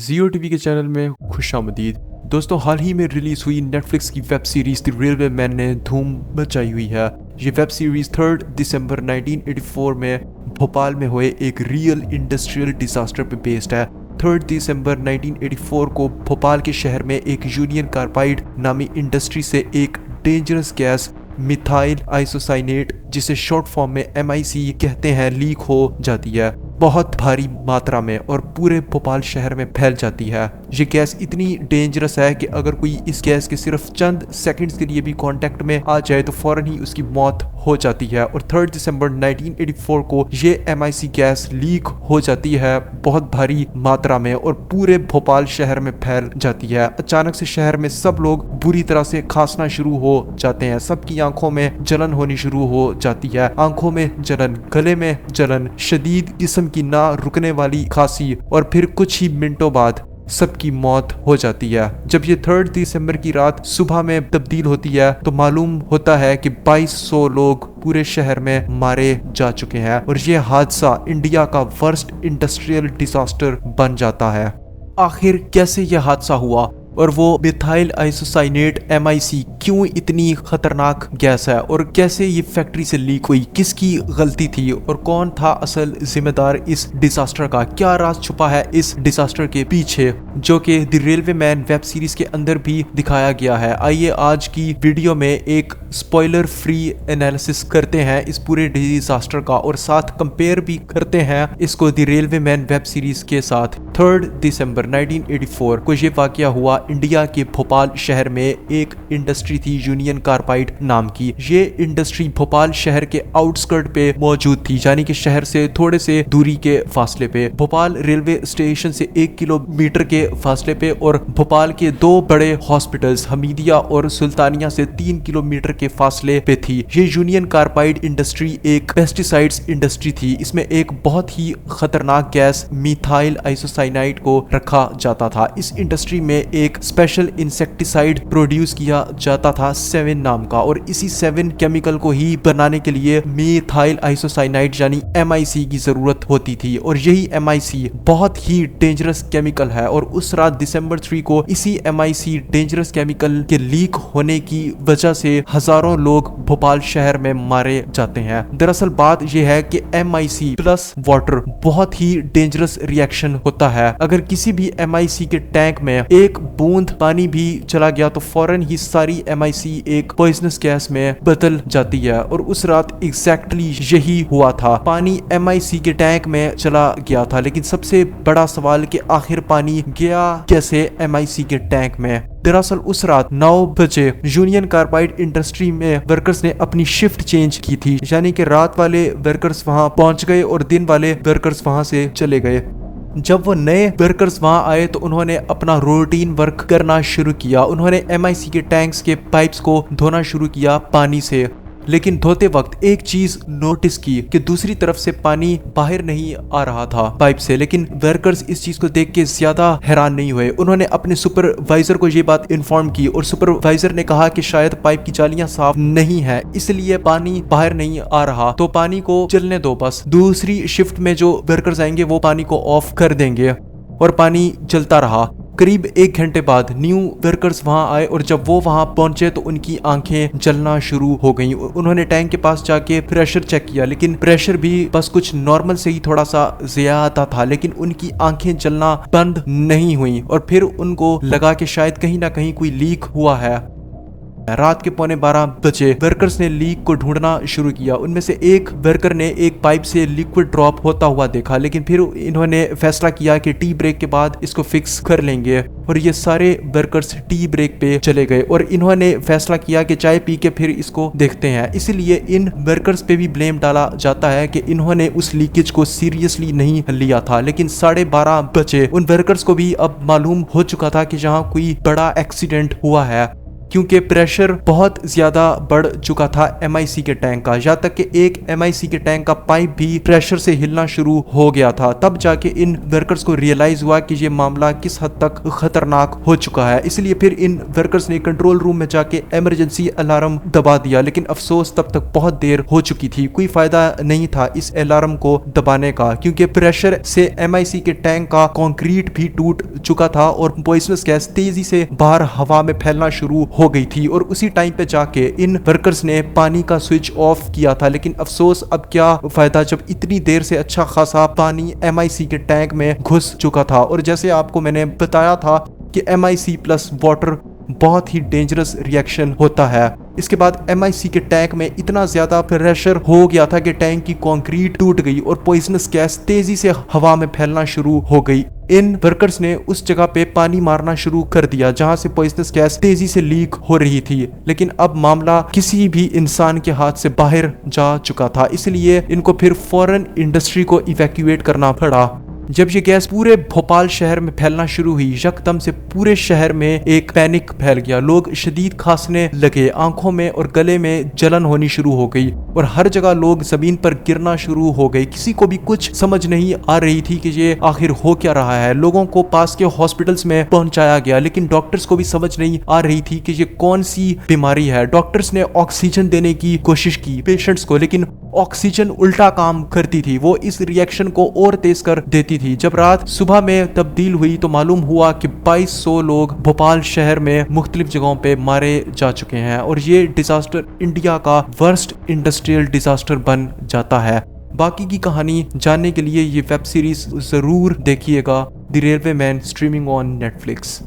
जियो TV के channel में खुशामदीद। दोस्तों, हाल ही में रिलीज हुई नेटफ्लिक्स की web series the railway man ने धूम मचाई हुई है। ये वेब सीरीज 3 दिसंबर 1984 में भोपाल में हुए एक रियल इंडस्ट्रियल डिजास्टर पे बेस्ड है। 3 दिसंबर 1984 को भोपाल के शहर में एक यूनियन कार्बाइड नामी इंडस्ट्री से एक डेंजरस गैस मिथाइल आइसोसाइनेट, जिसे शॉर्ट फॉर्म में MIC कहते हैं, लीक हो जाती है बहुत भारी मात्रा में और पूरे भोपाल शहर में फैल जाती है। ये गैस इतनी डेंजरस है कि अगर कोई इस गैस के सिर्फ चंद सेकंड्स के लिए भी कांटेक्ट में आ जाए तो फौरन ही उसकी मौत हो जाती है। और 3 दिसंबर 1984 को ये MIC गैस लीक हो जाती है बहुत भारी मात्रा में और पूरे भोपाल शहर में फैल जाती है। अचानक से शहर में सब लोग बुरी तरह से खांसना शुरू हो जाते हैं। सबकी आंखों में जलन होनी शुरू हो जाती है, आंखों में जलन, गले में जलन, शदीद किस्म की ना रुकने वाली खांसी और फिर कुछ ही मिनटों बाद सबकी मौत हो जाती है। जब ये 3 दिसंबर की रात सुबह में तब्दील होती है तो मालूम होता है कि 2200 लोग पूरे शहर में मारे जा चुके हैं और ये हादसा इंडिया का वर्स्ट इंडस्ट्रियल डिजास्टर बन जाता है। आखिर कैसे यह हादसा हुआ और वो मिथाइल आइसोसाइनेट MIC क्यों इतनी खतरनाक गैस है और कैसे ये फैक्ट्री से लीक हुई, किसकी गलती थी और कौन था असल जिम्मेदार इस डिजास्टर का, क्या राज छुपा है इस डिजास्टर के पीछे, जो कि the railway man web series के अंदर भी दिखाया गया है। आइए आज की वीडियो में एक स्पॉइलर फ्री एनालिसिस करते हैं इस पूरे डिजास्टर का और साथ कंपेयर भी करते हैं इसको the railway man web series के साथ। 3 दिसंबर 1984 को ये वाकया हुआ इंडिया के भोपाल शहर में। एक इंडस्ट्री थी यूनियन कार्बाइड नाम की। ये इंडस्ट्री भोपाल शहर के आउटस्कर्ट पे मौजूद थी, यानी कि शहर से थोड़े से दूरी के फासले पे। भोपाल रेलवे स्टेशन से 1 किलोमीटर के फासले पे और भोपाल के 2 बड़े हॉस्पिटल्स हमीदिया और सुल्तानिया से 3 किलोमीटर के फासले पे थी। ये यूनियन कार्बाइड इंडस्ट्री एक पेस्टिसाइड्स इंडस्ट्री थी। इसमें एक बहुत ही खतरनाक गैस मिथाइल आइसोसाइनाइड को रखा जाता था। इस इंडस्ट्री में एक स्पेशल इंसेक्टिसाइड प्रोड्यूस किया जाता था 7 नाम का और इसी 7 केमिकल को ही बनाने के लिए मिथाइल आइसोसाइनाइड यानी MIC की जरूरत होती थी और यही MIC बहुत ही डेंजरस केमिकल है। और उस रात दिसंबर 3 को इसी MIC डेंजरस केमिकल के लीक होने की वजह से हजारों लोग भोपाल शहर में मारे जाते हैं। दरअसल बात यह है कि MIC प्लस वाटर बहुत ही डेंजरस रिएक्शन होता है। अगर किसी भी MIC के टैंक में एक बूंद पानी भी चला गया तो फौरन ही सारी MIC एक पॉइजनस गैस में बदल जाती है और उस रात एग्जैक्टली यही हुआ था। पानी MIC के टैंक में चला गया था, लेकिन सबसे बड़ा सवाल कि आखिर पानी गया कैसे MIC के टैंक में। दरअसल उस रात 9 बजे यूनियन कार्बाइड इंडस्ट्री में वर्कर्स ने अपनी शिफ्ट चेंज की थी, यानी कि रात वाले वर्कर्स वहां पहुंच गए और दिन वाले वर्कर्स वहां से चले गए। जब वो नए वर्कर्स वहां आए तो उन्होंने अपना रूटीन वर्क करना शुरू किया। उन्होंने MIC के टैंक्स के पाइप्स को धोना शुरू किया पानी से, लेकिन धोते वक्त एक चीज नोटिस की कि दूसरी तरफ से पानी बाहर नहीं आ रहा था पाइप से। लेकिन वर्कर्स इस चीज को देख के ज्यादा हैरान नहीं हुए। उन्होंने अपने सुपरवाइजर को ये बात इन्फॉर्म की और सुपरवाइजर ने कहा कि शायद पाइप की जालियां साफ नहीं है, इसलिए पानी बाहर नहीं आ रहा, तो पानी को चलने दो, बस दूसरी शिफ्ट में जो वर्कर्स आएंगे वो पानी को ऑफ कर देंगे। और पानी चलता रहा। करीब 1 घंटे बाद न्यू वर्कर्स वहां आए और जब वो वहां पहुंचे तो उनकी आंखें जलना शुरू हो गईं। उन्होंने टैंक के पास जाके प्रेशर चेक किया, लेकिन प्रेशर भी बस कुछ नॉर्मल से ही थोड़ा सा ज्यादा था, लेकिन उनकी आंखें जलना बंद नहीं हुई और फिर उनको लगा कि शायद कहीं ना कहीं कोई लीक हुआ है। रात के 11:15 बजे वर्कर्स ने लीक को ढूंढना शुरू किया। उनमें से एक वर्कर ने एक पाइप से लिक्विड ड्रॉप होता हुआ देखा, लेकिन फिर इन्होंने फैसला किया कि टी ब्रेक के बाद इसको फिक्स कर लेंगे और ये सारे वर्कर्स टी ब्रेक पे चले गए और इन्होंने फैसला किया कि चाय पी के फिर इसको देखते हैं। इसलिए इन वर्कर्स पे भी ब्लेम डाला जाता है कि इन्होंने उस लीकेज को सीरियसली नहीं लिया था। लेकिन 12:30 बजे उन वर्कर्स को भी अब मालूम हो चुका था कि यहाँ कोई बड़ा एक्सीडेंट हुआ है। क्योंकि प्रेशर बहुत ज़्यादा बढ़ चुका था MIC के टैंक का, यहाँ तक कि एक MIC के टैंक का पाइप भी प्रेशर से हिलना शुरू हो गया था। तब जाके इन वर्कर्स को रियलाइज हुआ कि ये मामला किस हद तक खतरनाक हो चुका है। इसलिए फिर इन वर्कर्स ने कंट्रोल रूम में जाके इमरजेंसी अलार्म दबा दिया, लेकिन अफसोस तब तक बहुत देर हो चुकी थी। कोई फायदा नहीं था इस अलार्म को दबाने का, क्योंकि प्रेशर से MIC के टैंक का कंक्रीट भी टूट चुका था और पॉइजनस गैस तेजी से बाहर हवा में फैलना शुरू हो गई थी। और उसी टाइम पे जाके इन वर्कर्स ने पानी का स्विच ऑफ किया था, लेकिन अफसोस अब क्या फायदा जब इतनी देर से अच्छा खासा पानी MIC के टैंक में घुस चुका था। और जैसे आपको मैंने बताया था कि MIC प्लस वाटर बहुत ही डेंजरस रिएक्शन होता है। इसके बाद MIC के टैंक में इतना ज्यादा प्रेशर हो गया था कि टैंक की कंक्रीट टूट गई और पॉइजनस गैस तेजी से हवा में फैलना शुरू हो गई। इन वर्कर्स ने उस जगह पे पानी मारना शुरू कर दिया जहां से पॉइजनस गैस तेजी से लीक हो रही थी, लेकिन अब मामला किसी भी इंसान के हाथ से बाहर जा चुका था। इसलिए इनको फिर फौरन इंडस्ट्री को इवैक्यूएट करना पड़ा। जब ये गैस पूरे भोपाल शहर में फैलना शुरू हुई, यकदम से पूरे शहर में एक पैनिक फैल गया। लोग शदीद खांसने लगे, आंखों में और गले में जलन होनी शुरू हो गई और हर जगह लोग जमीन पर गिरना शुरू हो गए। किसी को भी कुछ समझ नहीं आ रही थी कि ये आखिर हो क्या रहा है। लोगों को पास के हॉस्पिटल्स में पहुंचाया गया, लेकिन डॉक्टर्स को भी समझ नहीं आ रही थी कि ये कौन सी बीमारी है। डॉक्टर्स ने ऑक्सीजन देने की कोशिश की पेशेंट्स को, लेकिन ऑक्सीजन उल्टा काम करती थी, वो इस रिएक्शन को और तेज कर देती थी। जब रात सुबह में तब्दील हुई तो मालूम हुआ कि 2200 लोग भोपाल शहर में मुख्तलिफ जगहों पे मारे जा चुके हैं और ये डिजास्टर इंडिया का वर्स्ट इंडस्ट्रियल डिजास्टर बन जाता है। बाकी की कहानी जानने के लिए ये वेब सीरीज जरूर देखिएगा, the railway man, streaming on Netflix.